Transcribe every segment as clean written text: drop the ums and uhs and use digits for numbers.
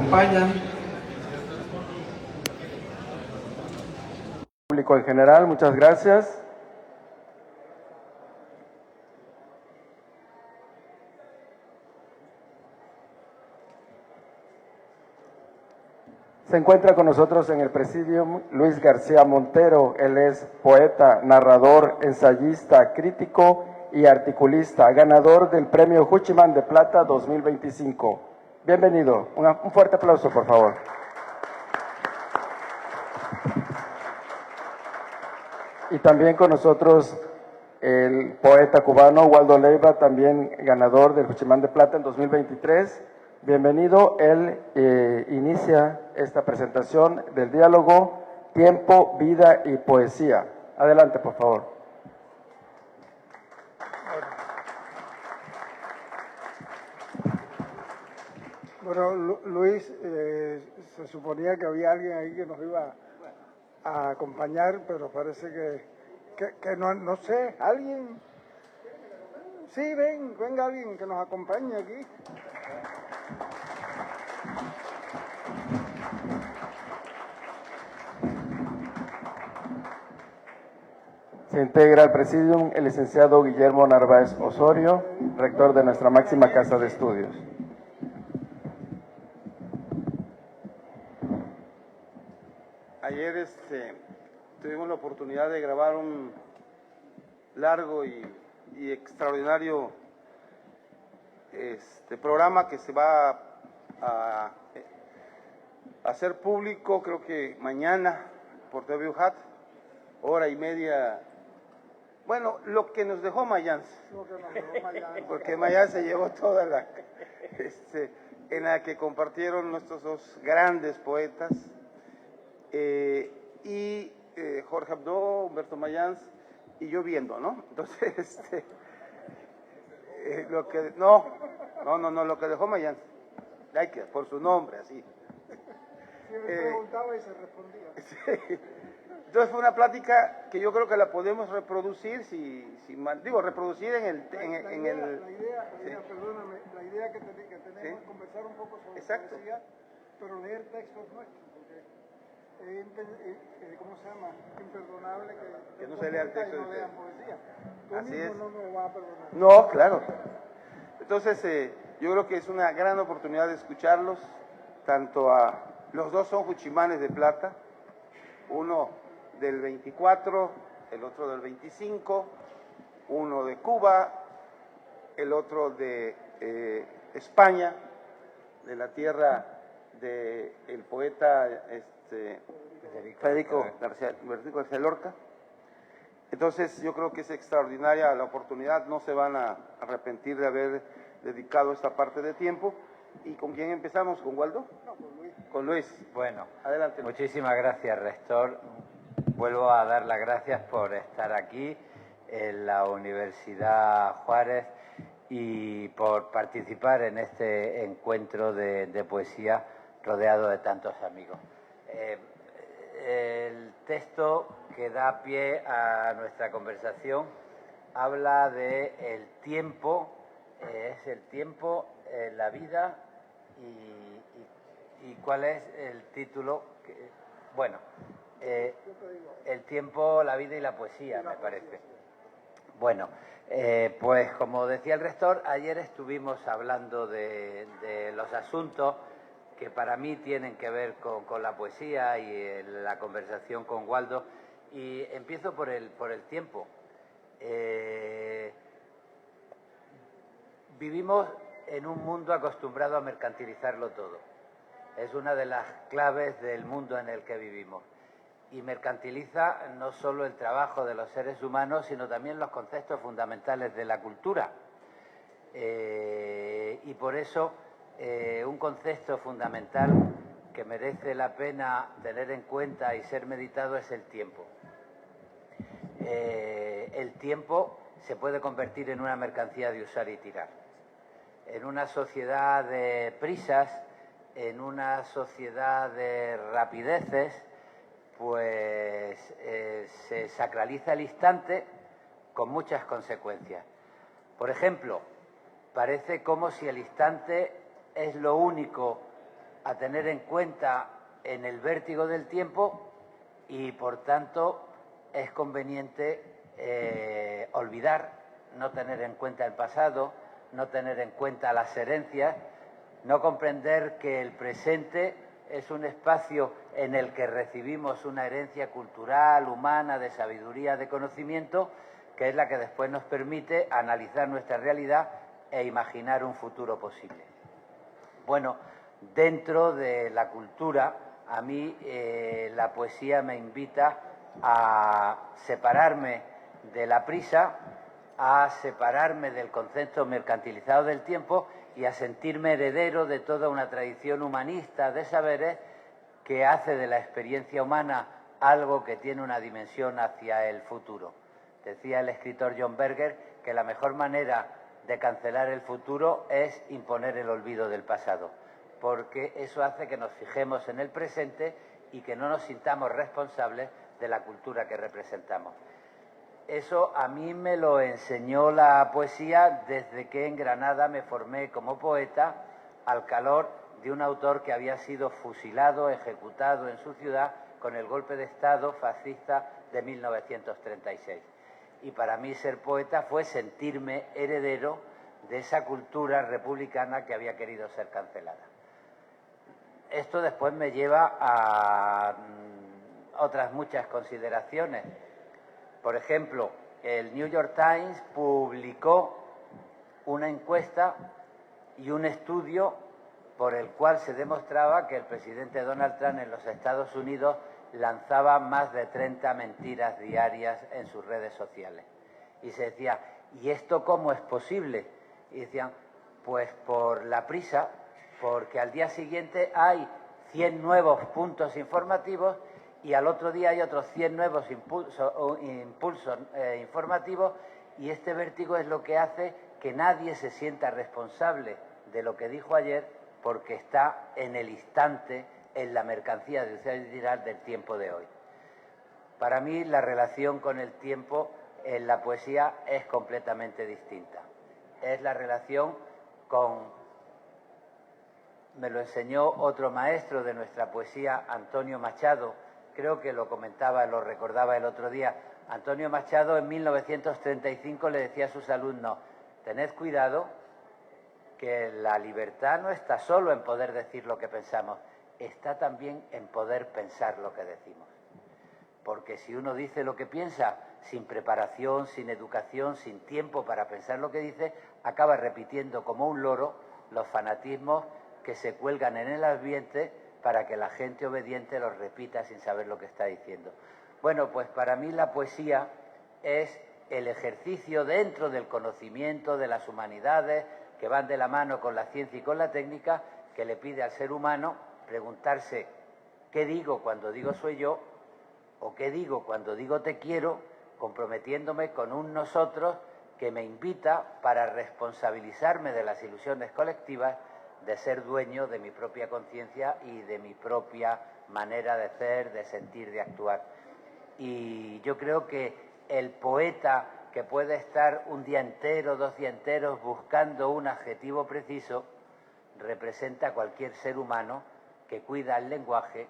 acompañan. Público en general, muchas gracias. Se encuentra con nosotros en el presidium Luis García Montero. Él es poeta, narrador, ensayista, crítico y articulista, ganador del Premio Juchimán de Plata 2025. Bienvenido. Un fuerte aplauso, por favor. Y también con nosotros el poeta cubano Waldo Leiva, también ganador del Juchimán de Plata en 2023. Bienvenido. Él inicia esta presentación del diálogo Tiempo, Vida y Poesía. Adelante, por favor. Bueno, Luis, se suponía que había alguien ahí que nos iba a acompañar, pero parece que no sé, alguien. Sí, venga alguien que nos acompañe aquí. Se integra al presidium el licenciado Guillermo Narváez Osorio, rector de nuestra máxima casa de estudios. Ayer tuvimos la oportunidad de grabar un largo y extraordinario programa que se va a hacer público, creo que mañana, por TV UJAT, hora y media. Bueno, lo que nos dejó Mayans, porque Mayans se llevó toda la... en la que compartieron nuestros dos grandes poetas, Jorge Abdo, Humberto Mayans y yo viendo, ¿no? Entonces, lo que dejó Mayans, por su nombre, así. Siempre preguntaba y se respondía. Sí. Entonces fue una plática que yo creo que la podemos reproducir, reproducir en el... La idea que tenemos ¿sí? es conversar un poco sobre exacto. poesía, pero leer textos nuestros, porque ¿cómo se llama? Imperdonable que no se lea el texto y no de lean ustedes. poesía. Tú Así mismo es. no me vas a perdonar. No, claro. Entonces, yo creo que es una gran oportunidad de escucharlos, tanto a... Los dos son Juchimanes de Plata, uno del 24, el otro del 25, uno de Cuba, el otro de España, de la tierra del poeta Federico García Lorca. Entonces yo creo que es extraordinaria la oportunidad, no se van a arrepentir de haber dedicado esta parte de tiempo. ¿Y con quién empezamos? ¿Con Waldo? No, con Luis. Con Luis. Bueno, adelante. Muchísimas gracias, rector. Vuelvo a dar las gracias por estar aquí en la Universidad Juárez y por participar en este encuentro de poesía rodeado de tantos amigos. El texto que da pie a nuestra conversación habla de el tiempo, es el tiempo, la vida y cuál es el título. Bueno, el tiempo, la vida y la poesía, me parece. Bueno, pues como decía el rector, ayer estuvimos hablando de los asuntos que para mí tienen que ver con la poesía y la conversación con Waldo, y empiezo por el tiempo. Vivimos en un mundo acostumbrado a mercantilizarlo todo. Es una de las claves del mundo en el que vivimos. Y mercantiliza no solo el trabajo de los seres humanos, sino también los conceptos fundamentales de la cultura. Y por eso un concepto fundamental que merece la pena tener en cuenta y ser meditado es el tiempo. El tiempo se puede convertir en una mercancía de usar y tirar. En una sociedad de prisas, en una sociedad de rapideces, pues se sacraliza el instante con muchas consecuencias. Por ejemplo, parece como si el instante es lo único a tener en cuenta en el vértigo del tiempo y, por tanto, es conveniente olvidar, no tener en cuenta el pasado, no tener en cuenta las herencias, no comprender que el presente es un espacio en el que recibimos una herencia cultural, humana, de sabiduría, de conocimiento, que es la que después nos permite analizar nuestra realidad e imaginar un futuro posible. Bueno, dentro de la cultura, a mí la poesía me invita a separarme de la prisa, a separarme del concepto mercantilizado del tiempo y a sentirme heredero de toda una tradición humanista de saberes que hace de la experiencia humana algo que tiene una dimensión hacia el futuro. Decía el escritor John Berger que la mejor manera de cancelar el futuro es imponer el olvido del pasado, porque eso hace que nos fijemos en el presente y que no nos sintamos responsables de la cultura que representamos. Eso a mí me lo enseñó la poesía desde que en Granada me formé como poeta al calor de un autor que había sido fusilado, ejecutado en su ciudad con el golpe de Estado fascista de 1936. Y para mí ser poeta fue sentirme heredero de esa cultura republicana que había querido ser cancelada. Esto después me lleva a otras muchas consideraciones. Por ejemplo, el New York Times publicó una encuesta y un estudio por el cual se demostraba que el presidente Donald Trump en los Estados Unidos lanzaba más de 30 mentiras diarias en sus redes sociales. Y se decía, ¿y esto cómo es posible? Y decían, pues por la prisa, porque al día siguiente hay 100 nuevos puntos informativos y al otro día hay otros 100 nuevos impulsos informativos, y este vértigo es lo que hace que nadie se sienta responsable de lo que dijo ayer, porque está en el instante, en la mercancía del tiempo de hoy. Para mí la relación con el tiempo en la poesía es completamente distinta. Es la relación con... Me lo enseñó otro maestro de nuestra poesía, Antonio Machado. Creo que lo comentaba, lo recordaba el otro día. Antonio Machado en 1935 le decía a sus alumnos, tened cuidado que la libertad no está solo en poder decir lo que pensamos, está también en poder pensar lo que decimos. Porque si uno dice lo que piensa sin preparación, sin educación, sin tiempo para pensar lo que dice, acaba repitiendo como un loro los fanatismos que se cuelgan en el ambiente para que la gente obediente los repita sin saber lo que está diciendo. Bueno, pues para mí la poesía es el ejercicio dentro del conocimiento de las humanidades que van de la mano con la ciencia y con la técnica, que le pide al ser humano preguntarse ¿qué digo cuando digo soy yo? ¿O qué digo cuando digo te quiero? Comprometiéndome con un nosotros que me invita para responsabilizarme de las ilusiones colectivas, de ser dueño de mi propia conciencia y de mi propia manera de ser, de sentir, de actuar. Y yo creo que el poeta que puede estar un día entero, 2 días enteros buscando un adjetivo preciso, representa a cualquier ser humano que cuida el lenguaje,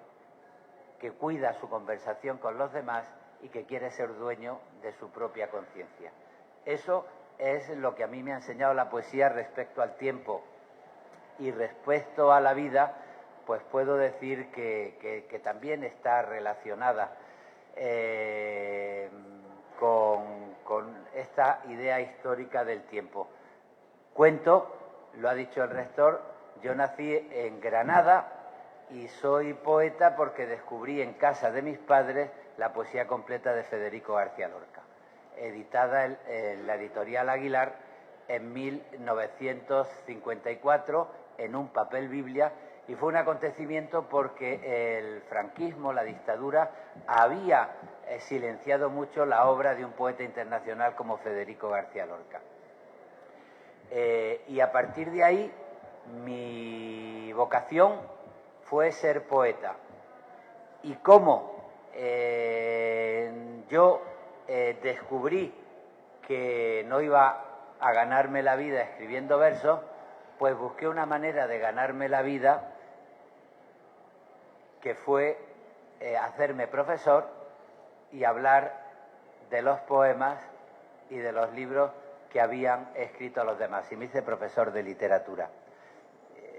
que cuida su conversación con los demás y que quiere ser dueño de su propia conciencia. Eso es lo que a mí me ha enseñado la poesía respecto al tiempo. Y respecto a la vida, pues puedo decir que también está relacionada con esta idea histórica del tiempo. Cuento, lo ha dicho el rector, yo nací en Granada y soy poeta porque descubrí en casa de mis padres la poesía completa de Federico García Lorca, editada en la editorial Aguilar en 1954 en un papel Biblia, y fue un acontecimiento porque el franquismo, la dictadura, había silenciado mucho la obra de un poeta internacional como Federico García Lorca. Y a partir de ahí, mi vocación fue ser poeta. Y cómo yo descubrí que no iba a ganarme la vida escribiendo versos, pues busqué una manera de ganarme la vida que fue hacerme profesor y hablar de los poemas y de los libros que habían escrito los demás. Y me hice profesor de literatura.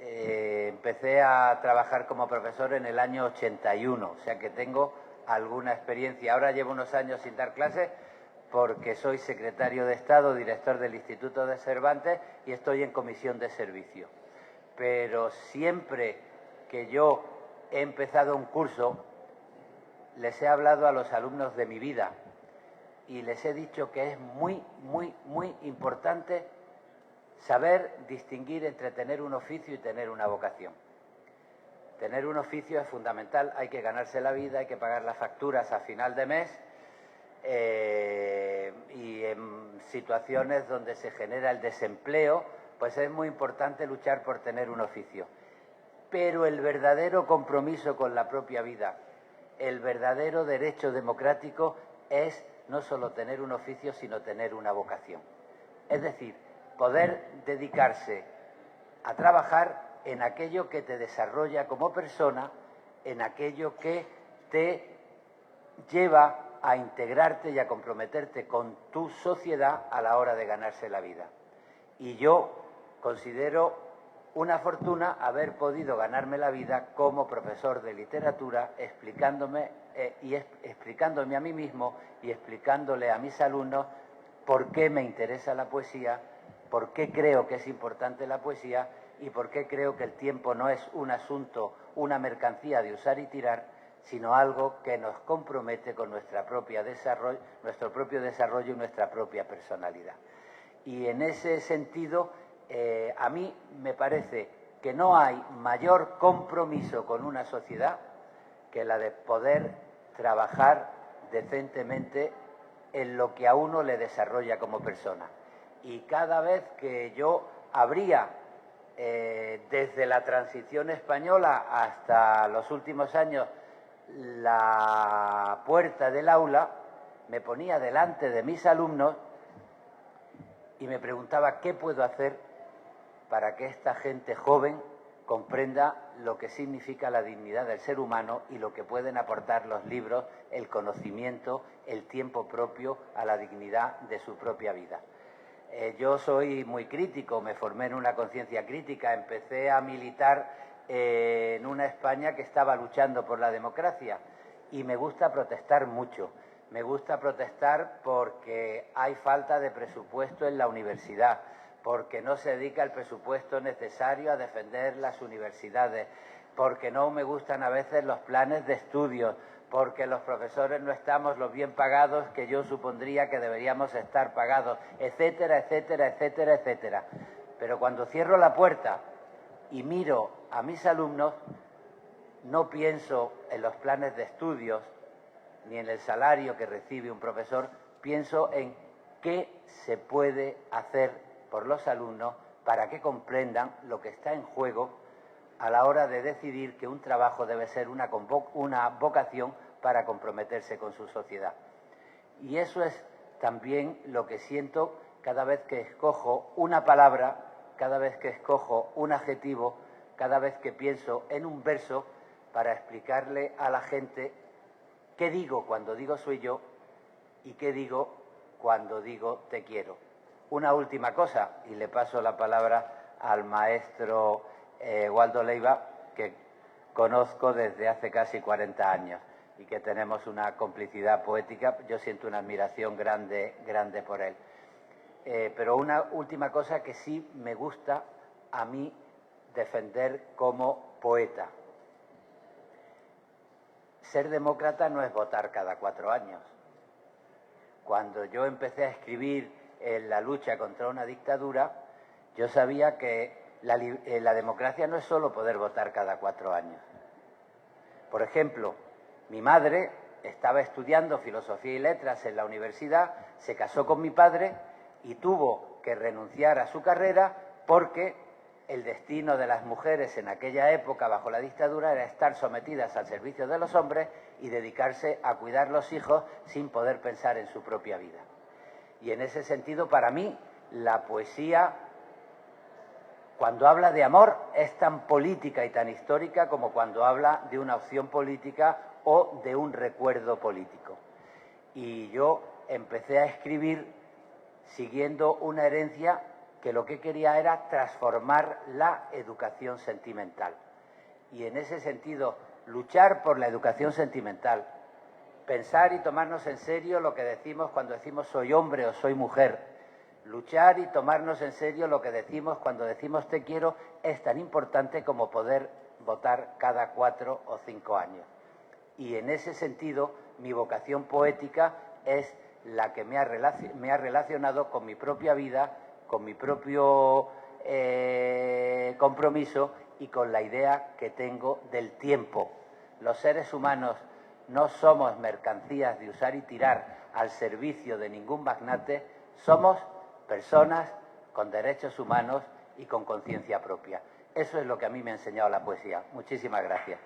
Empecé a trabajar como profesor en el año 81, o sea que tengo alguna experiencia. Ahora llevo unos años sin dar clases porque soy secretario de Estado, director del Instituto de Cervantes y estoy en comisión de servicio. Pero siempre que yo he empezado un curso, les he hablado a los alumnos de mi vida y les he dicho que es muy, muy, muy importante saber distinguir entre tener un oficio y tener una vocación. Tener un oficio es fundamental, hay que ganarse la vida, hay que pagar las facturas a final de mes y en situaciones donde se genera el desempleo, pues es muy importante luchar por tener un oficio. Pero el verdadero compromiso con la propia vida, el verdadero derecho democrático es no solo tener un oficio, sino tener una vocación. Es decir, poder dedicarse a trabajar en aquello que te desarrolla como persona, en aquello que te lleva a integrarte y a comprometerte con tu sociedad a la hora de ganarse la vida. Y yo considero una fortuna haber podido ganarme la vida como profesor de literatura, explicándome a mí mismo y explicándole a mis alumnos por qué me interesa la poesía, por qué creo que es importante la poesía y por qué creo que el tiempo no es un asunto, una mercancía de usar y tirar, sino algo que nos compromete con nuestro propio desarrollo y nuestra propia personalidad. Y en ese sentido, a mí me parece que no hay mayor compromiso con una sociedad que la de poder trabajar decentemente en lo que a uno le desarrolla como persona. Y cada vez que yo abría, desde la transición española hasta los últimos años, la puerta del aula, me ponía delante de mis alumnos y me preguntaba qué puedo hacer para que esta gente joven comprenda lo que significa la dignidad del ser humano y lo que pueden aportar los libros, el conocimiento, el tiempo propio a la dignidad de su propia vida. Yo soy muy crítico, me formé en una conciencia crítica, empecé a militar en una España que estaba luchando por la democracia y me gusta protestar mucho. Me gusta protestar porque hay falta de presupuesto en la universidad, porque no se dedica el presupuesto necesario a defender las universidades, porque no me gustan a veces los planes de estudios, porque los profesores no estamos lo bien pagados que yo supondría que deberíamos estar pagados, etcétera, etcétera, etcétera, etcétera. Pero cuando cierro la puerta y miro a mis alumnos, no pienso en los planes de estudios ni en el salario que recibe un profesor, pienso en qué se puede hacer por los alumnos para que comprendan lo que está en juego a la hora de decidir que un trabajo debe ser una vocación para comprometerse con su sociedad. Y eso es también lo que siento cada vez que escojo una palabra, cada vez que escojo un adjetivo, cada vez que pienso en un verso para explicarle a la gente qué digo cuando digo soy yo y qué digo cuando digo te quiero. Una última cosa, y le paso la palabra al maestro Waldo Leiva, que conozco desde hace casi 40 años y que tenemos una complicidad poética. Yo siento una admiración grande por él. Pero una última cosa que sí me gusta a mí defender como poeta. Ser demócrata no es votar cada 4 años. Cuando yo empecé a escribir en la lucha contra una dictadura, yo sabía que la democracia no es solo poder votar cada 4 años. Por ejemplo, mi madre estaba estudiando filosofía y letras en la universidad, se casó con mi padre y tuvo que renunciar a su carrera porque el destino de las mujeres en aquella época, bajo la dictadura, era estar sometidas al servicio de los hombres y dedicarse a cuidar los hijos sin poder pensar en su propia vida. Y en ese sentido, para mí, la poesía cuando habla de amor es tan política y tan histórica como cuando habla de una opción política o de un recuerdo político. Y yo empecé a escribir siguiendo una herencia que lo que quería era transformar la educación sentimental. Y en ese sentido, luchar por la educación sentimental, pensar y tomarnos en serio lo que decimos cuando decimos soy hombre o soy mujer, luchar y tomarnos en serio lo que decimos cuando decimos te quiero, es tan importante como poder votar cada 4 o 5 años. Y en ese sentido, mi vocación poética es la que me ha relacionado con mi propia vida, con mi propio compromiso y con la idea que tengo del tiempo. Los seres humanos no somos mercancías de usar y tirar al servicio de ningún magnate, somos personas con derechos humanos y con conciencia propia. Eso es lo que a mí me ha enseñado la poesía. Muchísimas gracias.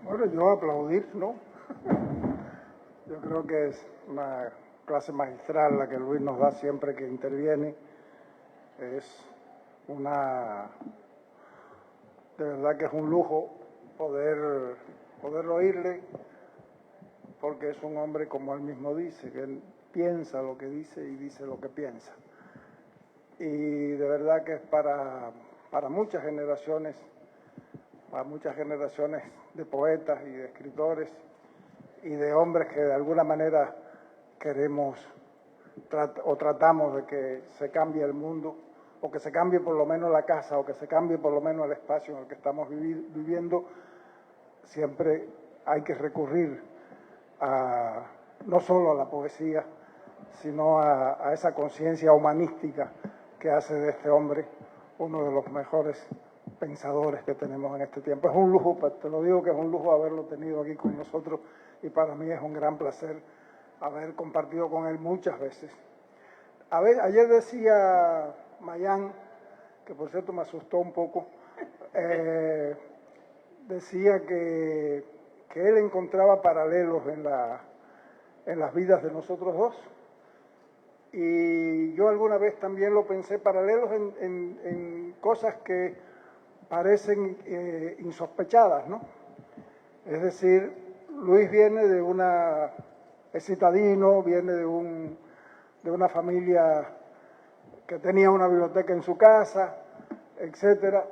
Bueno, yo aplaudir, ¿no? Yo creo que es una clase magistral la que Luis nos da siempre que interviene. Es de verdad que es un lujo poder oírle, porque es un hombre, como él mismo dice, que él piensa lo que dice y dice lo que piensa. Y de verdad que es para muchas generaciones de poetas y de escritores y de hombres que de alguna manera queremos o tratamos de que se cambie el mundo, o que se cambie por lo menos la casa, o que se cambie por lo menos el espacio en el que estamos viviendo. Siempre hay que recurrir no solo a la poesía, sino a esa conciencia humanística que hace de este hombre uno de los mejores pensadores que tenemos en este tiempo. Es un lujo, te lo digo que es un lujo haberlo tenido aquí con nosotros, y para mí es un gran placer haber compartido con él muchas veces. Ayer decía Mayán, que por cierto me asustó un poco, decía que él encontraba paralelos en las vidas de nosotros dos. Y yo alguna vez también lo pensé, paralelos en cosas que parecen insospechadas, ¿no? Es decir, Luis viene es citadino, viene de una familia que tenía una biblioteca en su casa, etcétera.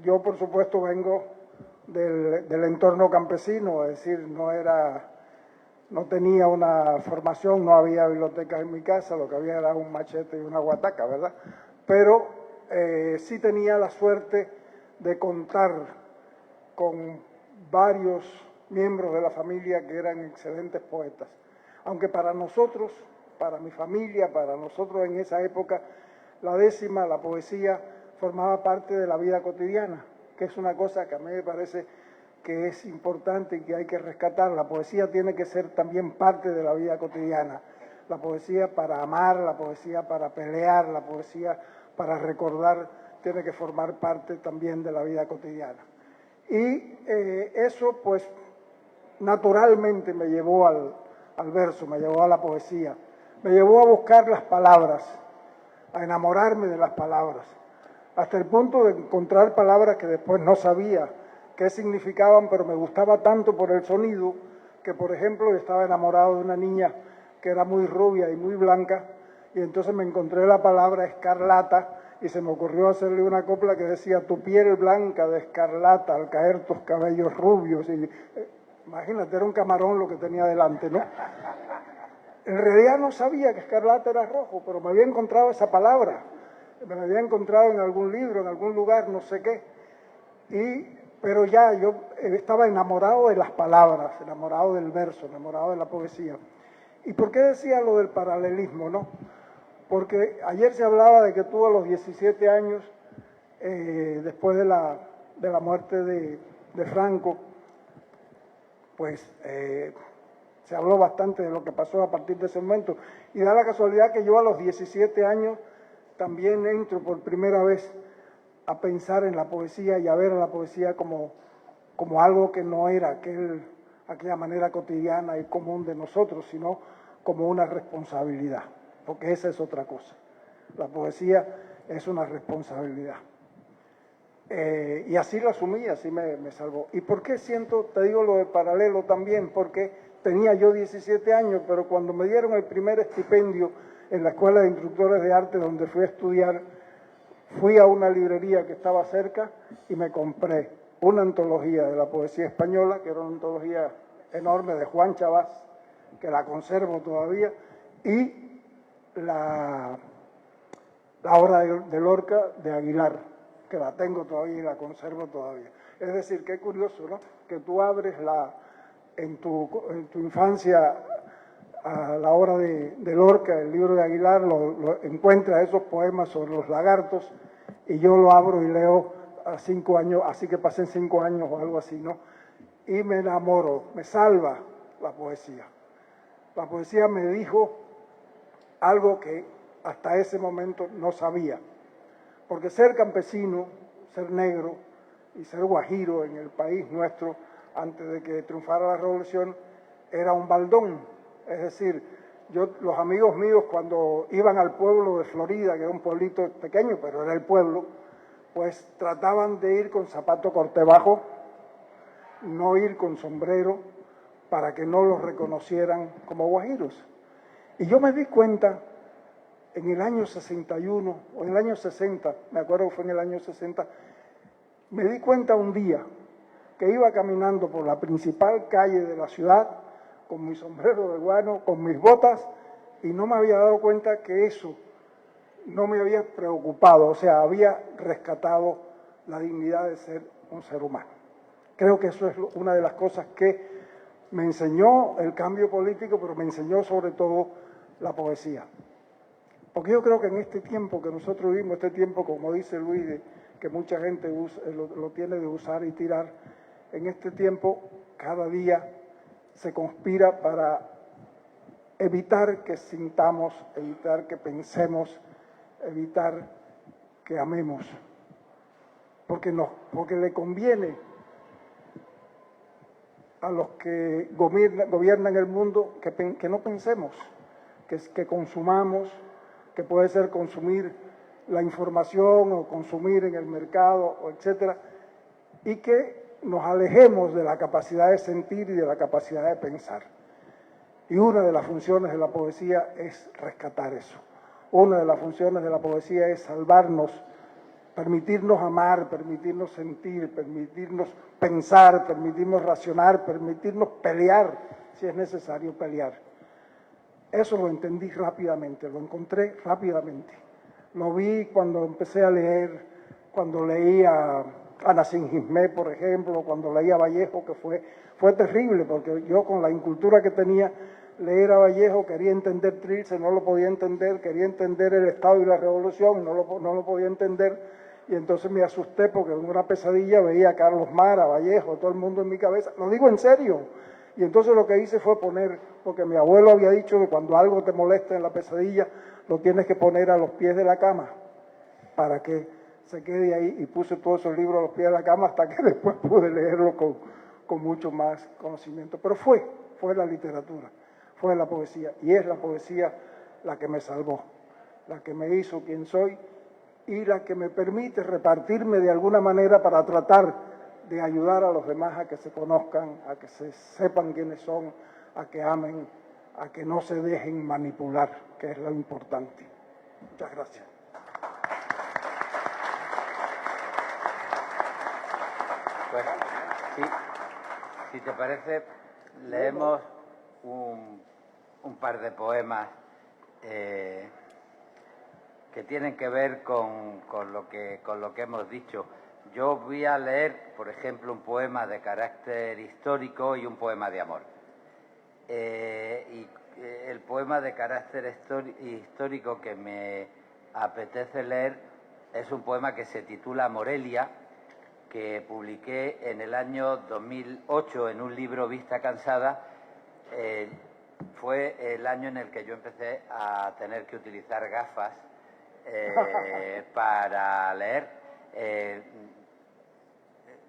Yo, por supuesto, vengo del entorno campesino, es decir, no tenía una formación, no había biblioteca en mi casa, lo que había era un machete y una guataca, ¿verdad? Pero sí tenía la suerte de contar con varios miembros de la familia que eran excelentes poetas. Aunque para nosotros, para mi familia, para nosotros en esa época, la poesía, formaba parte de la vida cotidiana, que es una cosa que a mí me parece que es importante y que hay que rescatar. La poesía tiene que ser también parte de la vida cotidiana. La poesía para amar, la poesía para pelear, la poesía para recordar, tiene que formar parte también de la vida cotidiana. Y eso, pues, naturalmente me llevó al verso, me llevó a la poesía, me llevó a buscar las palabras, a enamorarme de las palabras, hasta el punto de encontrar palabras que después no sabía qué significaban, pero me gustaba tanto por el sonido que, por ejemplo, estaba enamorado de una niña que era muy rubia y muy blanca, y entonces me encontré la palabra escarlata y se me ocurrió hacerle una copla que decía: tu piel blanca de escarlata al caer tus cabellos rubios. Y imagínate, era un camarón lo que tenía delante, ¿no? En realidad no sabía que escarlata era rojo, pero me había encontrado esa palabra, me la había encontrado en algún libro, en algún lugar, no sé qué. Pero ya yo estaba enamorado de las palabras, enamorado del verso, enamorado de la poesía. ¿Y por qué decía lo del paralelismo, no? Porque ayer se hablaba de que tú a los 17 años, después de la muerte de Franco, pues se habló bastante de lo que pasó a partir de ese momento. Y da la casualidad que yo a los 17 años también entro por primera vez a pensar en la poesía y a ver a la poesía como algo que no era aquel aquella manera cotidiana y común de nosotros, sino como una responsabilidad, porque esa es otra cosa. La poesía es una responsabilidad. Y así lo asumí, así me salvó. ¿Y por qué siento, te digo lo de paralelo también? Porque tenía yo 17 años, pero cuando me dieron el primer estipendio en la Escuela de Instructores de Arte donde fui a estudiar, fui a una librería que estaba cerca y me compré una antología de la poesía española, que era una antología enorme de Juan Chabás, que la conservo todavía, y la obra de Lorca de Aguilar, que la tengo todavía y la conservo todavía. Es decir, qué curioso, ¿no? Que tú abres en tu infancia a la obra de Lorca, el libro de Aguilar, encuentras esos poemas sobre los lagartos, y yo lo abro y leo a 5 años, así que pasen 5 años o algo así, ¿no? Y me enamoro, me salva la poesía. La poesía me dijo algo que hasta ese momento no sabía. Porque ser campesino, ser negro y ser guajiro en el país nuestro, antes de que triunfara la revolución, era un baldón. Es decir, los amigos míos cuando iban al pueblo de Florida, que era un pueblito pequeño, pero era el pueblo, pues trataban de ir con zapato corte bajo, no ir con sombrero, para que no los reconocieran como guajiros. Y yo me di cuenta en el año 61, o en el año 60, me acuerdo que fue en el año 60, me di cuenta un día que iba caminando por la principal calle de la ciudad, con mi sombrero de guano, con mis botas, y no me había dado cuenta que eso no me había preocupado, o sea, había rescatado la dignidad de ser un ser humano. Creo que eso es una de las cosas que me enseñó el cambio político, pero me enseñó sobre todo la poesía. Porque yo creo que en este tiempo que nosotros vivimos, este tiempo, como dice Luis, que mucha gente lo tiene de usar y tirar, en este tiempo cada día se conspira para evitar que sintamos, evitar que pensemos, evitar que amemos. Porque le conviene a los que gobiernan el mundo que no pensemos, que consumamos, que puede ser consumir la información o consumir en el mercado, etcétera, y que nos alejemos de la capacidad de sentir y de la capacidad de pensar. Y una de las funciones de la poesía es rescatar eso. Una de las funciones de la poesía es salvarnos, permitirnos amar, permitirnos sentir, permitirnos pensar, permitirnos racionar, permitirnos pelear, si es necesario pelear. Eso lo entendí rápidamente, lo encontré rápidamente. Lo vi cuando empecé a leer, cuando leía a Nassim Hikmet, por ejemplo, cuando leía a Vallejo, que fue terrible, porque yo con la incultura que tenía, leer a Vallejo, quería entender Trilce, no lo podía entender, quería entender el Estado y la Revolución, no lo podía entender, y entonces me asusté porque en una pesadilla veía a Carlos Mara, a Vallejo, todo el mundo en mi cabeza, lo digo en serio. Y entonces lo que hice fue poner, porque mi abuelo había dicho que cuando algo te molesta en la pesadilla, lo tienes que poner a los pies de la cama, para que se quede ahí, y puse todos esos libros a los pies de la cama hasta que después pude leerlo con mucho más conocimiento. Pero fue la literatura, fue la poesía, y es la poesía la que me salvó, la que me hizo quien soy y la que me permite repartirme de alguna manera para tratar de ayudar a los demás a que se conozcan, a que se sepan quiénes son, a que amen, a que no se dejen manipular, que es lo importante. Muchas gracias. Bueno, si te parece, leemos un par de poemas que tienen que ver con lo que hemos dicho. Yo voy a leer, por ejemplo, un poema de carácter histórico y un poema de amor. El poema de carácter histórico que me apetece leer es un poema que se titula Morelia, que publiqué en el año 2008 en un libro Vista Cansada. Fue el año en el que yo empecé a tener que utilizar gafas para leer.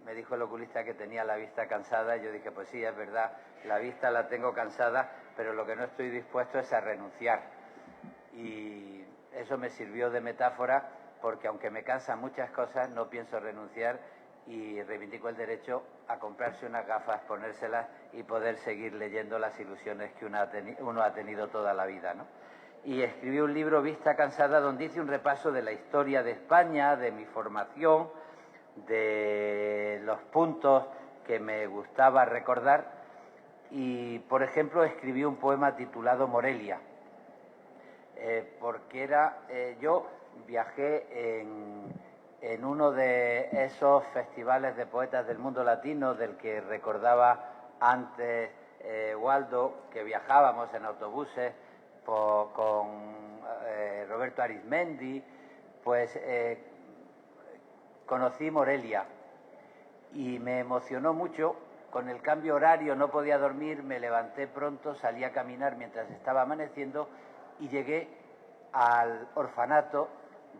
Me dijo el oculista que tenía la vista cansada y yo dije, pues sí, es verdad, la vista la tengo cansada, pero lo que no estoy dispuesto es a renunciar. Y eso me sirvió de metáfora, porque aunque me cansan muchas cosas, no pienso renunciar y reivindico el derecho a comprarse unas gafas, ponérselas y poder seguir leyendo las ilusiones que uno ha tenido toda la vida, ¿no? Y escribí un libro, Vista Cansada, donde hice un repaso de la historia de España, de mi formación, de los puntos que me gustaba recordar. Y, por ejemplo, escribí un poema titulado Morelia, porque yo viajé en uno de esos festivales de poetas del mundo latino, del que recordaba antes Waldo, que viajábamos en autobuses con Roberto Arizmendi. Pues conocí Morelia y me emocionó mucho. Con el cambio horario no podía dormir, me levanté pronto, salí a caminar mientras estaba amaneciendo y llegué al orfanato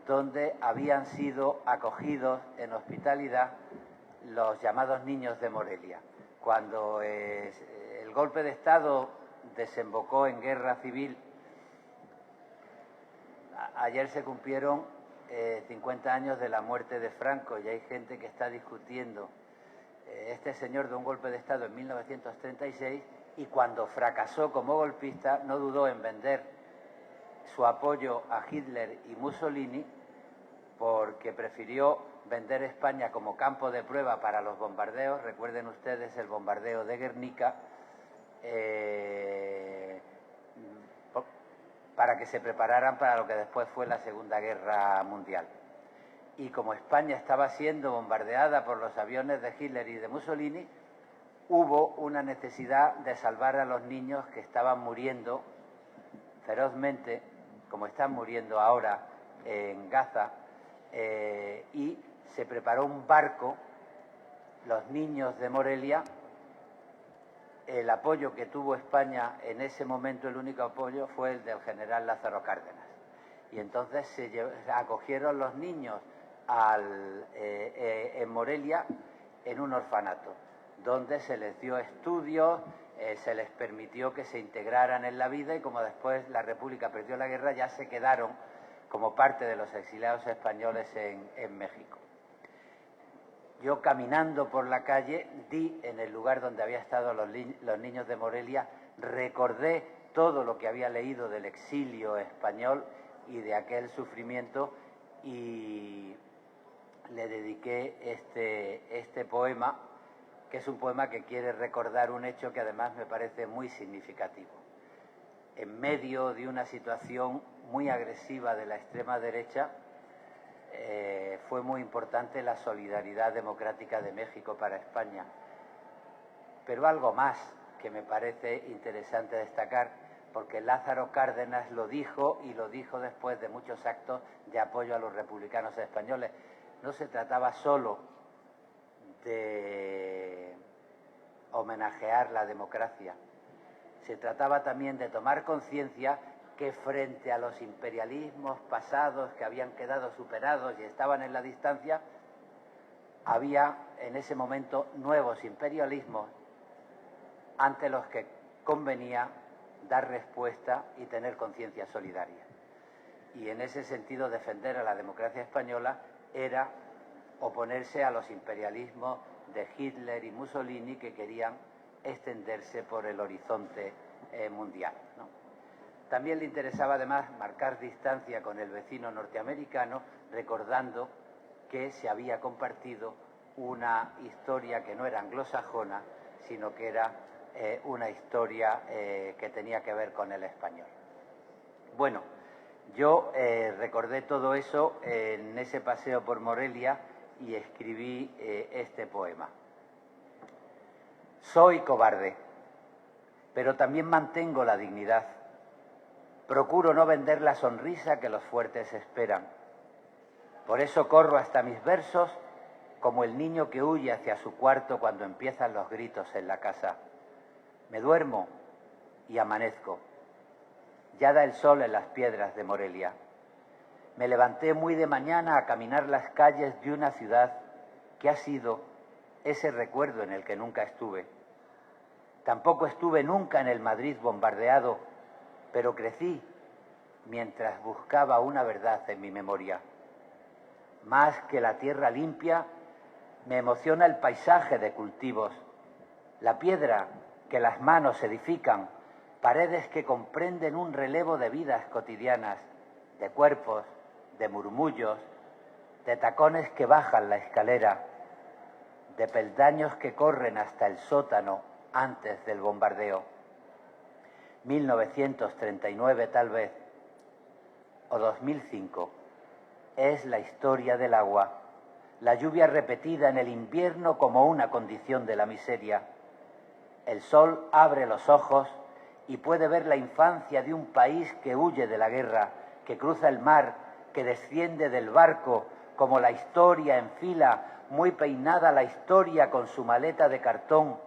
donde habían sido acogidos en hospitalidad los llamados niños de Morelia. Cuando el golpe de Estado desembocó en guerra civil, ayer se cumplieron 50 años de la muerte de Franco y hay gente que está discutiendo este señor de un golpe de Estado en 1936, y cuando fracasó como golpista no dudó en vender su apoyo a Hitler y Mussolini, porque prefirió vender España como campo de prueba para los bombardeos. Recuerden ustedes el bombardeo de Guernica, para que se prepararan para lo que después fue la Segunda Guerra Mundial. Y como España estaba siendo bombardeada por los aviones de Hitler y de Mussolini, hubo una necesidad de salvar a los niños que estaban muriendo ferozmente, como están muriendo ahora en Gaza, y se preparó un barco, los niños de Morelia. El apoyo que tuvo España en ese momento, el único apoyo, fue el del general Lázaro Cárdenas. Y entonces se acogieron los niños en Morelia en un orfanato, donde se les dio estudios, se les permitió que se integraran en la vida, y como después la República perdió la guerra, ya se quedaron como parte de los exiliados españoles en México. Yo, caminando por la calle, di en el lugar donde había estado los niños de Morelia, recordé todo lo que había leído del exilio español y de aquel sufrimiento, y le dediqué este poema, que es un poema que quiere recordar un hecho que además me parece muy significativo. En medio de una situación muy agresiva de la extrema derecha, fue muy importante la solidaridad democrática de México para España. Pero algo más que me parece interesante destacar, porque Lázaro Cárdenas lo dijo, y lo dijo después de muchos actos de apoyo a los republicanos españoles. No se trataba solo de homenajear la democracia, se trataba también de tomar conciencia que frente a los imperialismos pasados que habían quedado superados y estaban en la distancia, había en ese momento nuevos imperialismos ante los que convenía dar respuesta y tener conciencia solidaria. Y en ese sentido, defender a la democracia española era oponerse a los imperialismos de Hitler y Mussolini, que querían extenderse por el horizonte mundial, ¿no? También le interesaba además marcar distancia con el vecino norteamericano, recordando que se había compartido una historia que no era anglosajona, sino que era una historia que tenía que ver con el español. Bueno, yo recordé todo eso en ese paseo por Morelia y escribí este poema. Soy cobarde, pero también mantengo la dignidad. Procuro no vender la sonrisa que los fuertes esperan. Por eso corro hasta mis versos como el niño que huye hacia su cuarto cuando empiezan los gritos en la casa. Me duermo y amanezco. Ya da el sol en las piedras de Morelia. Me levanté muy de mañana a caminar las calles de una ciudad que ha sido ese recuerdo en el que nunca estuve. Tampoco estuve nunca en el Madrid bombardeado, pero crecí mientras buscaba una verdad en mi memoria. Más que la tierra limpia, me emociona el paisaje de cultivos, la piedra que las manos edifican, paredes que comprenden un relevo de vidas cotidianas, de cuerpos, de murmullos, de tacones que bajan la escalera, de peldaños que corren hasta el sótano antes del bombardeo. 1939 tal vez, o 2005, es la historia del agua, la lluvia repetida en el invierno como una condición de la miseria. El sol abre los ojos y puede ver la infancia de un país que huye de la guerra, que cruza el mar, que desciende del barco, como la historia en fila, muy peinada la historia con su maleta de cartón,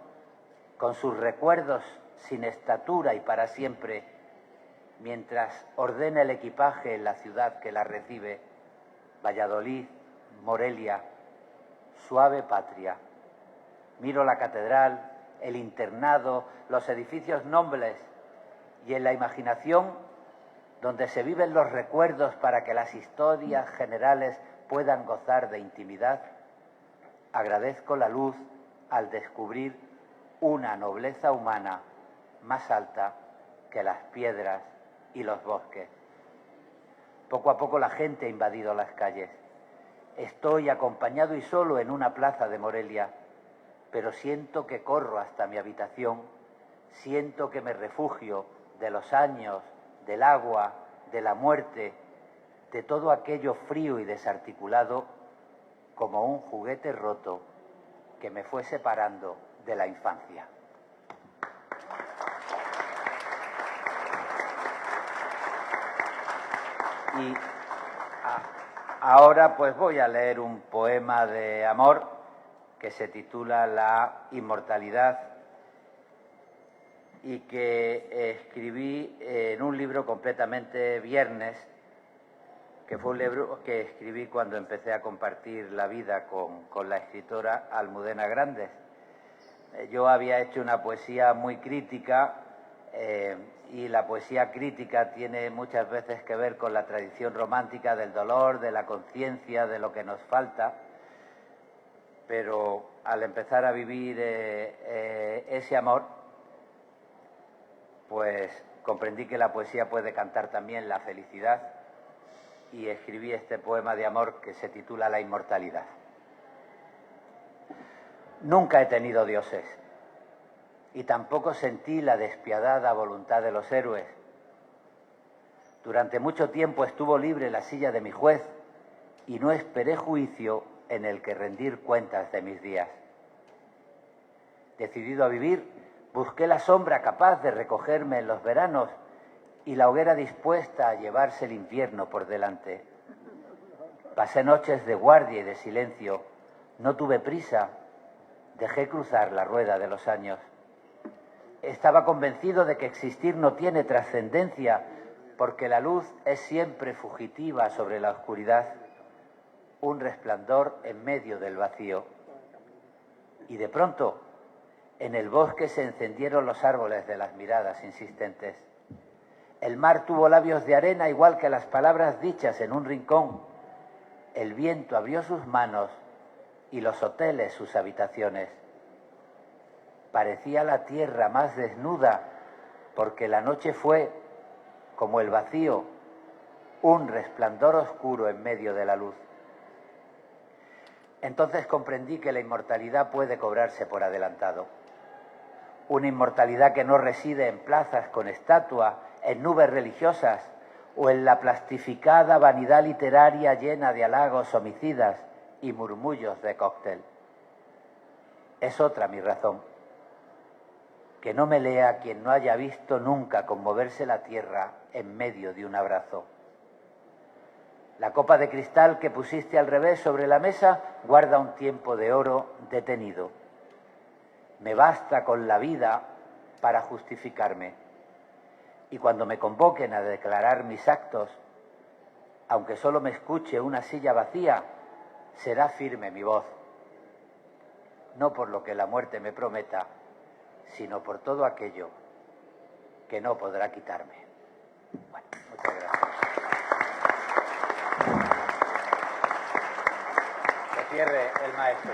con sus recuerdos sin estatura y para siempre, mientras ordena el equipaje en la ciudad que la recibe, Valladolid, Morelia, suave patria. Miro la catedral, el internado, los edificios nobles y en la imaginación, donde se viven los recuerdos para que las historias generales puedan gozar de intimidad, agradezco la luz al descubrir una nobleza humana más alta que las piedras y los bosques. Poco a poco la gente ha invadido las calles. Estoy acompañado y solo en una plaza de Morelia, pero siento que corro hasta mi habitación, siento que me refugio de los años, del agua, de la muerte, de todo aquello frío y desarticulado, como un juguete roto que me fue separando de la infancia. Y ahora pues voy a leer un poema de amor que se titula La inmortalidad y que escribí en un libro completamente viernes, que fue un libro que escribí cuando empecé a compartir la vida con la escritora Almudena Grandes. Yo había hecho una poesía muy crítica y la poesía crítica tiene muchas veces que ver con la tradición romántica del dolor, de la conciencia, de lo que nos falta, pero al empezar a vivir ese amor, pues comprendí que la poesía puede cantar también la felicidad y escribí este poema de amor que se titula La inmortalidad. Nunca he tenido dioses y tampoco sentí la despiadada voluntad de los héroes. Durante mucho tiempo estuvo libre la silla de mi juez y no esperé juicio en el que rendir cuentas de mis días. Decidido a vivir, busqué la sombra capaz de recogerme en los veranos y la hoguera dispuesta a llevarse el invierno por delante. Pasé noches de guardia y de silencio, no tuve prisa, dejé cruzar la rueda de los años. Estaba convencido de que existir no tiene trascendencia, porque la luz es siempre fugitiva sobre la oscuridad, un resplandor en medio del vacío. Y de pronto, en el bosque se encendieron los árboles de las miradas insistentes. El mar tuvo labios de arena igual que las palabras dichas en un rincón. El viento abrió sus manos y los hoteles sus habitaciones. Parecía la tierra más desnuda porque la noche fue, como el vacío, un resplandor oscuro en medio de la luz. Entonces comprendí que la inmortalidad puede cobrarse por adelantado. Una inmortalidad que no reside en plazas con estatua, en nubes religiosas o en la plastificada vanidad literaria llena de halagos homicidas y murmullos de cóctel. Es otra mi razón. Que no me lea quien no haya visto nunca conmoverse la tierra en medio de un abrazo. La copa de cristal que pusiste al revés sobre la mesa guarda un tiempo de oro detenido. Me basta con la vida para justificarme. Y cuando me convoquen a declarar mis actos, aunque solo me escuche una silla vacía, será firme mi voz. No por lo que la muerte me prometa, sino por todo aquello que no podrá quitarme. Bueno, muchas gracias. Que cierre el maestro.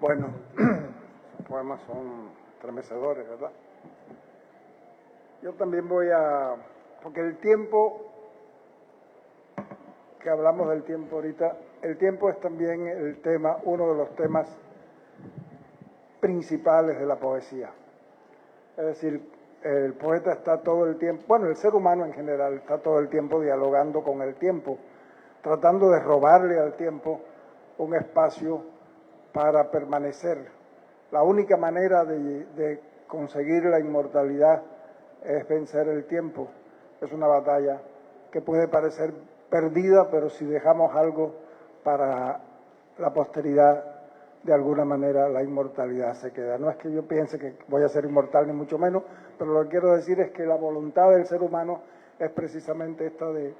Bueno, sus poemas son estremecedores, ¿verdad? Yo también porque el tiempo, que hablamos del tiempo ahorita, el tiempo es también uno de los temas principales de la poesía. Es decir, el poeta está todo el tiempo, bueno, el ser humano en general está todo el tiempo dialogando con el tiempo, tratando de robarle al tiempo un espacio para permanecer. La única manera de conseguir la inmortalidad es vencer el tiempo. Es una batalla que puede parecer perdida, pero si dejamos algo para la posteridad, de alguna manera la inmortalidad se queda. No es que yo piense que voy a ser inmortal, ni mucho menos, pero lo que quiero decir es que la voluntad del ser humano es precisamente esta de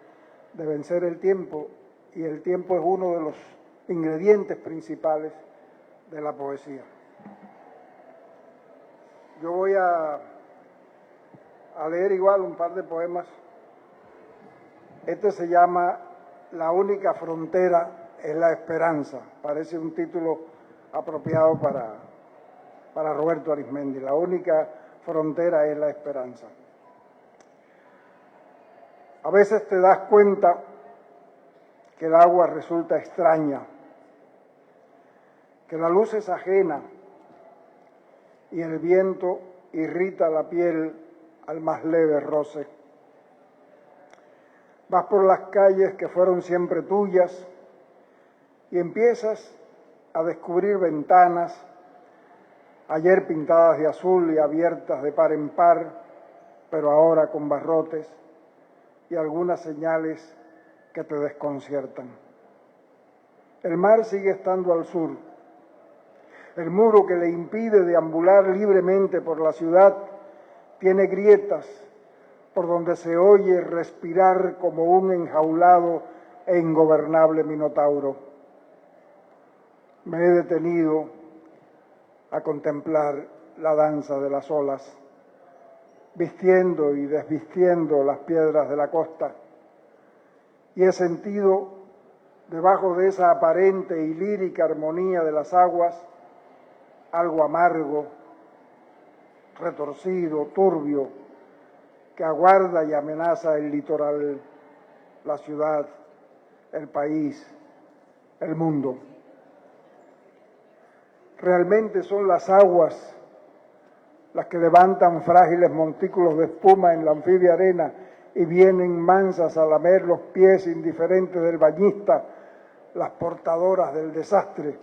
vencer el tiempo, y el tiempo es uno de los ingredientes principales de la poesía. Yo voy a leer igual un par de poemas. Este se llama La única frontera es la esperanza. Parece un título apropiado para Roberto Arizmendi. La única frontera es la esperanza. A veces te das cuenta que el agua resulta extraña, que la luz es ajena y el viento irrita la piel al más leve roce. Vas por las calles que fueron siempre tuyas y empiezas a descubrir ventanas, ayer pintadas de azul y abiertas de par en par, pero ahora con barrotes, y algunas señales que te desconciertan. El mar sigue estando al sur. El muro que le impide deambular libremente por la ciudad tiene grietas por donde se oye respirar como un enjaulado e ingobernable minotauro. Me he detenido a contemplar la danza de las olas, vistiendo y desvistiendo las piedras de la costa, y he sentido, debajo de esa aparente y lírica armonía de las aguas, algo amargo, retorcido, turbio, que aguarda y amenaza el litoral, la ciudad, el país, el mundo. Realmente son las aguas las que levantan frágiles montículos de espuma en la anfibia arena y vienen mansas a lamer los pies indiferentes del bañista, las portadoras del desastre.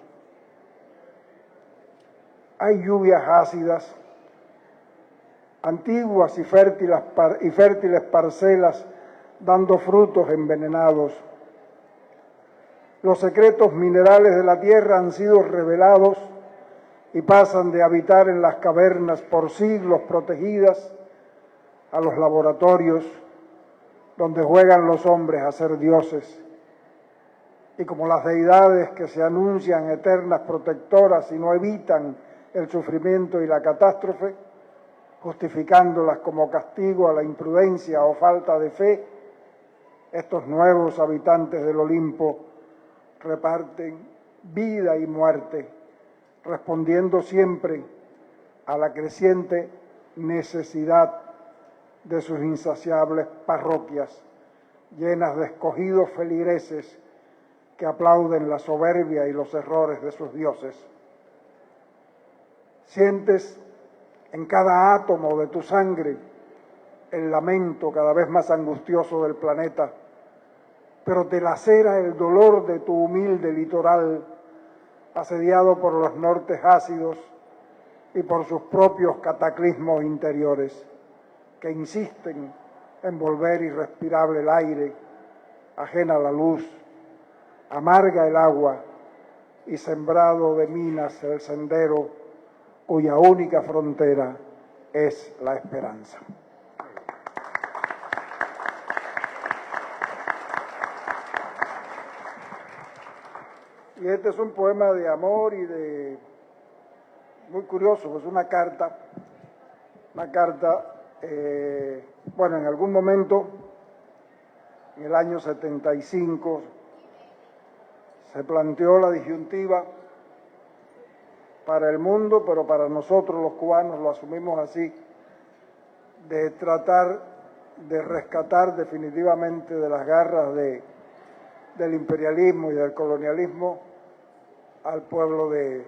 Hay lluvias ácidas, antiguas y fértiles parcelas dando frutos envenenados. Los secretos minerales de la tierra han sido revelados y pasan de habitar en las cavernas por siglos protegidas a los laboratorios donde juegan los hombres a ser dioses. Y como las deidades que se anuncian eternas protectoras y no evitan el sufrimiento y la catástrofe, justificándolas como castigo a la imprudencia o falta de fe, estos nuevos habitantes del Olimpo reparten vida y muerte, respondiendo siempre a la creciente necesidad de sus insaciables parroquias, llenas de escogidos feligreses que aplauden la soberbia y los errores de sus dioses. Sientes en cada átomo de tu sangre el lamento cada vez más angustioso del planeta, pero te lacera el dolor de tu humilde litoral, asediado por los nortes ácidos y por sus propios cataclismos interiores, que insisten en volver irrespirable el aire, ajena la luz, amarga el agua y sembrado de minas el sendero cuya única frontera es la esperanza. Y este es un poema de amor y muy curioso, pues una carta, bueno, en algún momento, en el año 75, se planteó la disyuntiva para el mundo, pero para nosotros los cubanos lo asumimos así, de tratar de rescatar definitivamente de las garras del imperialismo y del colonialismo al pueblo de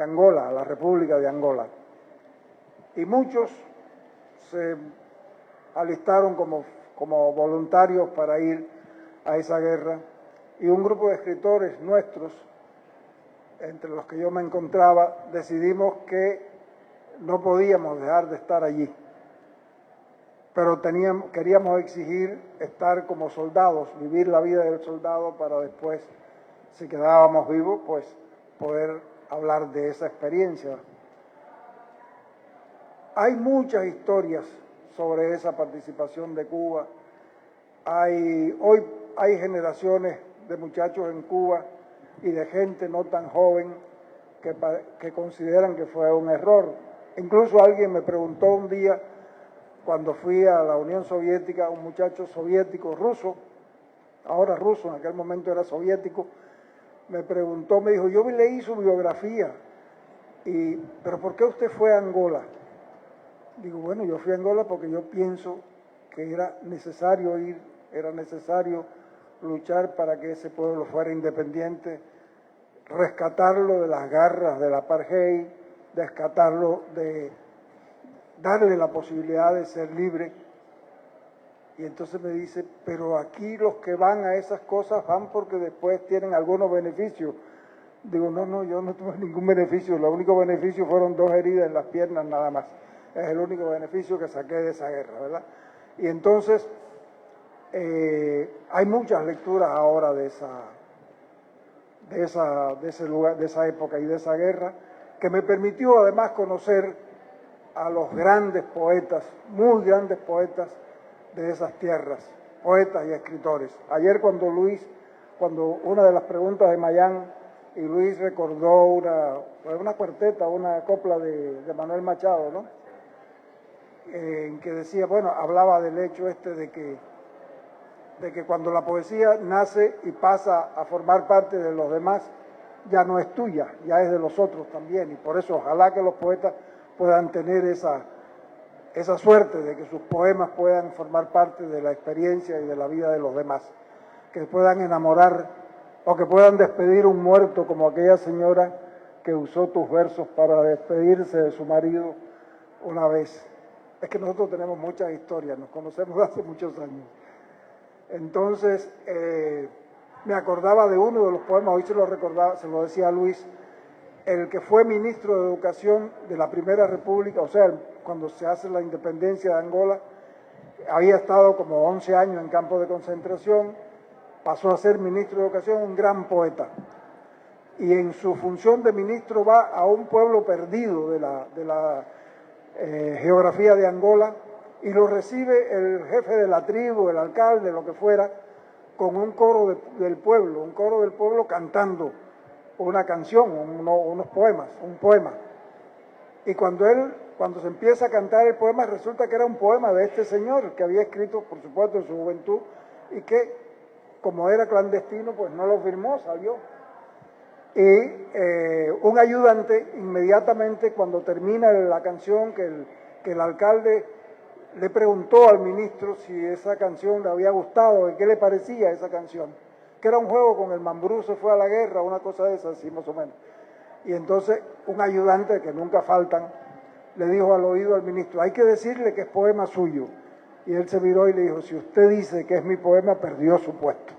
Angola, a la República de Angola. Y muchos se alistaron como voluntarios para ir a esa guerra, y un grupo de escritores nuestros, entre los que yo me encontraba, decidimos que no podíamos dejar de estar allí, pero queríamos exigir estar como soldados, vivir la vida del soldado para después, si quedábamos vivos, pues poder hablar de esa experiencia. Hay muchas historias sobre esa participación de Cuba. Hoy hay generaciones de muchachos en Cuba y de gente no tan joven que consideran que fue un error. Incluso alguien me preguntó un día, cuando fui a la Unión Soviética, un muchacho soviético ruso, ahora ruso, en aquel momento era soviético, me preguntó, me dijo, yo leí su biografía, pero ¿por qué usted fue a Angola? Digo, bueno, yo fui a Angola porque yo pienso que era necesario ir, era necesario luchar para que ese pueblo fuera independiente, rescatarlo de las garras del apartheid, rescatarlo de darle la posibilidad de ser libre. Y entonces me dice, pero aquí los que van a esas cosas van porque después tienen algunos beneficios. Digo, no, yo no tuve ningún beneficio, lo único beneficio fueron 2 heridas en las piernas nada más. Es el único beneficio que saqué de esa guerra, ¿verdad? Y entonces hay muchas lecturas ahora de ese lugar, de esa época y de esa guerra, que me permitió además conocer a los grandes poetas, muy grandes poetas de esas tierras, poetas y escritores. Ayer cuando una de las preguntas de Mayán, y Luis recordó una cuarteta, una copla de Manuel Machado, ¿no? En que decía, bueno, hablaba del hecho de que cuando la poesía nace y pasa a formar parte de los demás, ya no es tuya, ya es de los otros también, y por eso ojalá que los poetas puedan tener esa suerte de que sus poemas puedan formar parte de la experiencia y de la vida de los demás, que puedan enamorar o que puedan despedir un muerto como aquella señora que usó tus versos para despedirse de su marido una vez. Es que nosotros tenemos muchas historias, nos conocemos de hace muchos años. Entonces, me acordaba de uno de los poemas, hoy se lo decía a Luis, el que fue ministro de Educación de la Primera República, o sea, cuando se hace la independencia de Angola, había estado como 11 años en campo de concentración, pasó a ser ministro de Educación, un gran poeta. Y en su función de ministro va a un pueblo perdido de la geografía de Angola y lo recibe el jefe de la tribu, el alcalde, lo que fuera, con un coro del pueblo cantando una canción, unos poemas, un poema. Y cuando se empieza a cantar el poema, resulta que era un poema de este señor que había escrito, por supuesto, en su juventud, y que, como era clandestino, pues no lo firmó, salió. Y un ayudante, inmediatamente, cuando termina la canción, que el alcalde le preguntó al ministro si esa canción le había gustado, qué le parecía esa canción, que era un juego con el Mambrú se fue a la guerra, una cosa de esas, así más o menos. Y entonces un ayudante, que nunca faltan, le dijo al oído al ministro, hay que decirle que es poema suyo. Y él se miró y le dijo, si usted dice que es mi poema, perdió su puesto.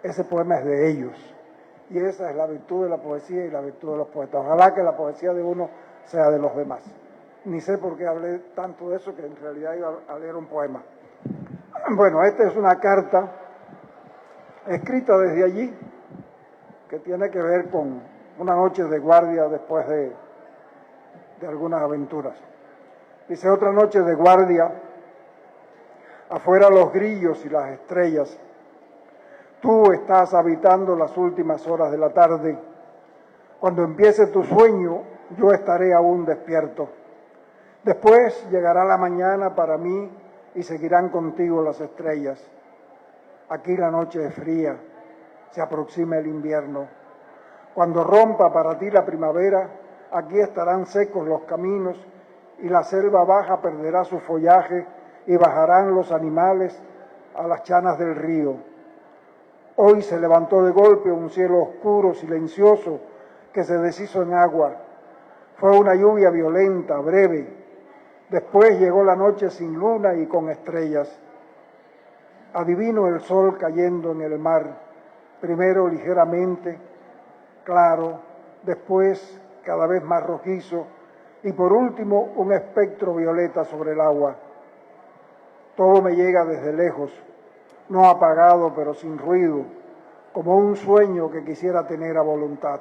Ese poema es de ellos. Y esa es la virtud de la poesía y la virtud de los poetas. Ojalá que la poesía de uno sea de los demás. Ni sé por qué hablé tanto de eso, que en realidad iba a leer un poema. Bueno, esta es una carta escrita desde allí, que tiene que ver con una noche de guardia después de algunas aventuras. Dice, otra noche de guardia, afuera los grillos y las estrellas. Tú estás habitando las últimas horas de la tarde. Cuando empiece tu sueño, yo estaré aún despierto. Después llegará la mañana para mí y seguirán contigo las estrellas. Aquí la noche es fría, se aproxima el invierno. Cuando rompa para ti la primavera, aquí estarán secos los caminos y la selva baja perderá su follaje y bajarán los animales a las chanas del río. Hoy se levantó de golpe un cielo oscuro, silencioso, que se deshizo en agua. Fue una lluvia violenta, breve. Después llegó la noche sin luna y con estrellas. Adivino el sol cayendo en el mar, primero ligeramente, claro, después cada vez más rojizo y por último un espectro violeta sobre el agua. Todo me llega desde lejos, no apagado pero sin ruido, como un sueño que quisiera tener a voluntad.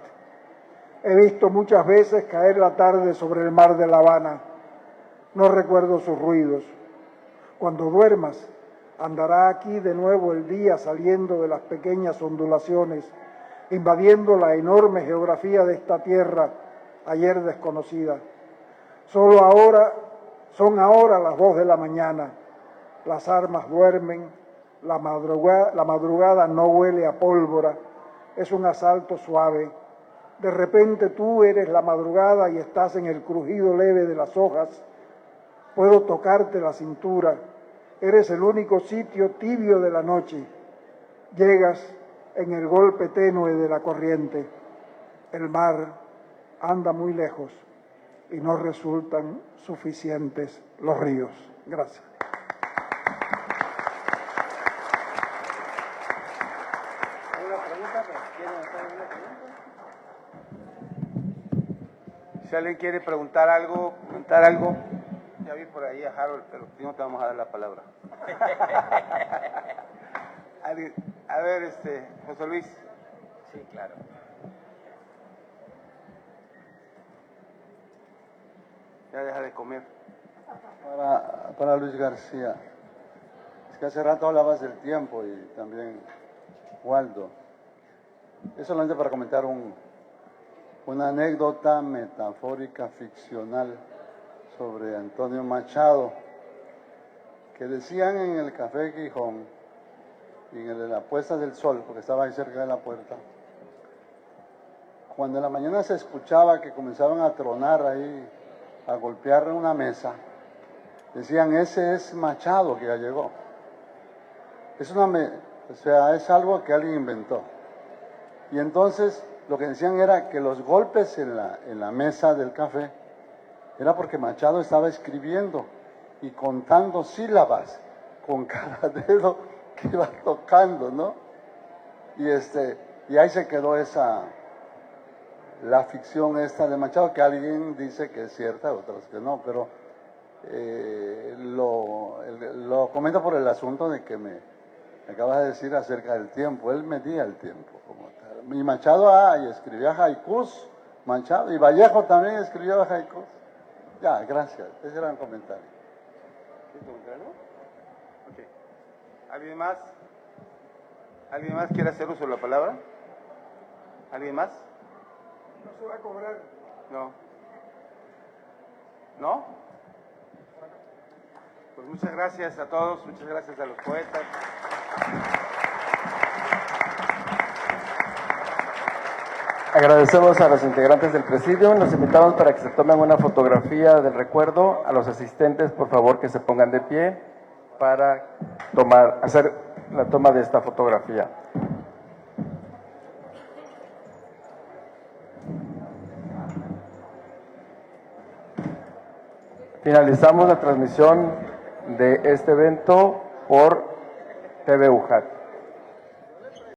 He visto muchas veces caer la tarde sobre el mar de La Habana. No recuerdo sus ruidos. Cuando duermas, andará aquí de nuevo el día saliendo de las pequeñas ondulaciones, invadiendo la enorme geografía de esta tierra ayer desconocida. Son ahora las 2 de la mañana. Las armas duermen, la madrugada no huele a pólvora, es un asalto suave. De repente tú eres la madrugada y estás en el crujido leve de las hojas. Puedo tocarte la cintura, eres el único sitio tibio de la noche. Llegas en el golpe tenue de la corriente. El mar anda muy lejos y no resultan suficientes los ríos. Gracias. ¿Alguna pregunta? ¿Quieren hacer alguna pregunta? Si alguien quiere preguntar algo, comentar algo. Ya vi por ahí a Harold, pero primero te vamos a dar la palabra. A ver, José Luis. Sí, claro. Ya deja de comer. Para Luis García, es que hace rato hablabas del tiempo y también Waldo. Es solamente para comentar una anécdota metafórica ficcional sobre Antonio Machado, que decían en el Café Gijón, y en la puesta del sol, porque estaba ahí cerca de la puerta, cuando en la mañana se escuchaba que comenzaban a tronar ahí, a golpear una mesa, decían, ese es Machado que ya llegó. Es algo que alguien inventó. Y entonces lo que decían era que los golpes en la mesa del café era porque Machado estaba escribiendo y contando sílabas con cada dedo que iba tocando, ¿no? Y ahí se quedó la ficción esta de Machado, que alguien dice que es cierta, otros que no, pero lo comento por el asunto de que me acabas de decir acerca del tiempo. Él medía el tiempo como tal. Y Machado y escribía haikus, Machado, y Vallejo también escribía haikus. Ya, gracias. Ese era un comentario. Okay. ¿Alguien más? ¿Alguien más quiere hacer uso de la palabra? ¿Alguien más? No se va a cobrar. No. ¿No? Pues muchas gracias a todos, muchas gracias a los poetas. Agradecemos a los integrantes del presidium. Los invitamos para que se tomen una fotografía del recuerdo. A los asistentes, por favor, que se pongan de pie para hacer la toma de esta fotografía. Finalizamos la transmisión de este evento por TV UJAT.